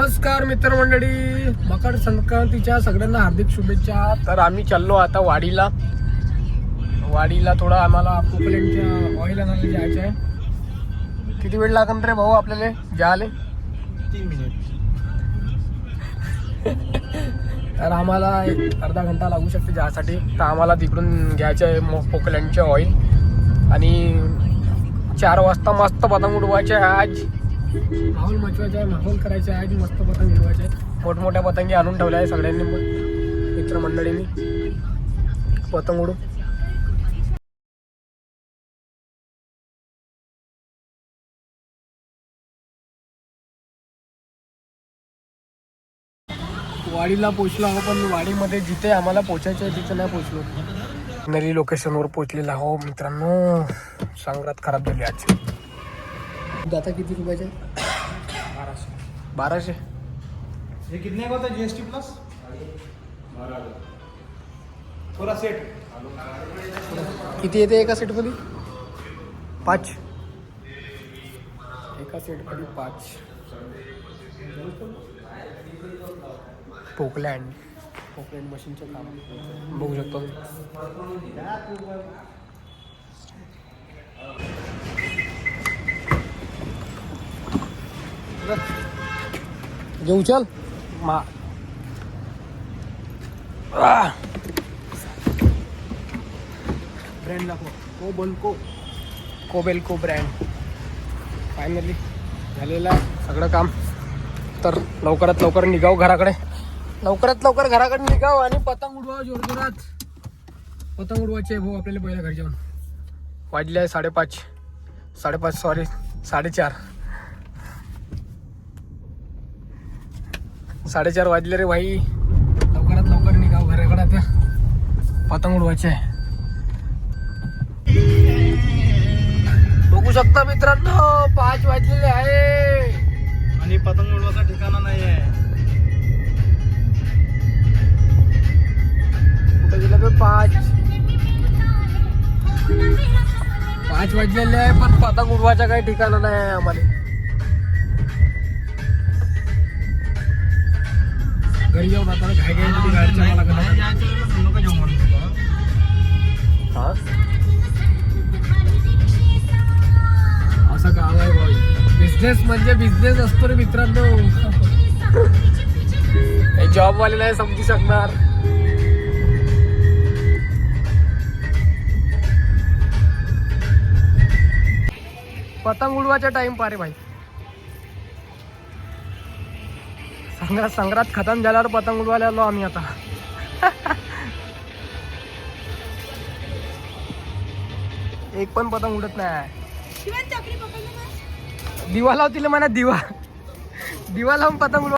नमस्कार मित्रमंडळी, मकर संक्रांतीच्या सगळ्यांना हार्दिक शुभेच्छा. तर आम्ही चाललो आता वाडीला थोडा आम्हाला पोकलेनच्या ऑइल आणायला जायचं आहे. किती वेळ लागेल रे भाऊ आपल्याला जायला? 3 मिनिट. तर आम्हाला एक अर्धा घंटा लागू शकते जायसाठी. तर आम्हाला तिकडून घ्यायचं आहे पोकलेनचे ऑइल आणि 4 वाजता मस्त पतंग उडवायचे आहे. आज माहोल मचवायचा आहे, माहोल करायचे आहे. आज मस्त पतंग उडवायचे आहे. मोठमोठ्या पतंगी आणून ठेवल्या आहे सगळ्यांनी, मित्रमंडळींनी. पतंग उडू. वाडीला पोचलो आहो, पण वाडीमध्ये जिथे आम्हाला पोचायचं आहे तिथे नाही पोचलो. नरी लोकेशनवर पोचलेला आहो मित्रांनो. संक्रांत खराब झाली आज. आता किती रुपयाचे? 1200. ये कितने का होता है जीएसटी प्लस? 12 पूरा सेट. किती येते एका सेटमध्ये? 5. एका सेटमध्ये 5. पोकलँड मशीनचं काम बघू शकतो. घेऊ चल ब्रँड दाखव. कोबेल्को ब्रँड. फायनली झालेलं आहे सगळं काम. तर लवकरात लवकर निघाव घराकडे. निघाव आणि पतंग उडवा जोरजोरात. पतंग उडवायचे भाऊ आपल्याला पहिल्या घरी जाऊन. वाजले आहे 5:30 सॉरी 4:30 वाजले रे भाई. लवकरात लवकर निघाव घराकडे. आता पतंग उडवायचे आहे. बघू शकता मित्रांनो 5 वाजलेले आहे आणि पतंग उडवायचा ठिकाणा नाही आहे. कुठे गेलं बे? 5 वाजलेले आहे पण पतंग उडवायचा काही ठिकाणा नाही आहे आम्हाला. घरी जाऊन आता घाई गाडीच्या मला हा असं काम आहे भाई. बिझनेस म्हणजे बिझनेस असतो रे मित्रांनो. जॉब वाले नाही समजू शकणार. पतंग उडवायचा टाइम पारे भाई. संक्रांत खतम झाल्यावर पतंग उडवायला आलो आम्ही आता. एक पण पतंग उडत नाही. दिवा लाव तिला म्हणा. दिवा लावून पतंग उडवा.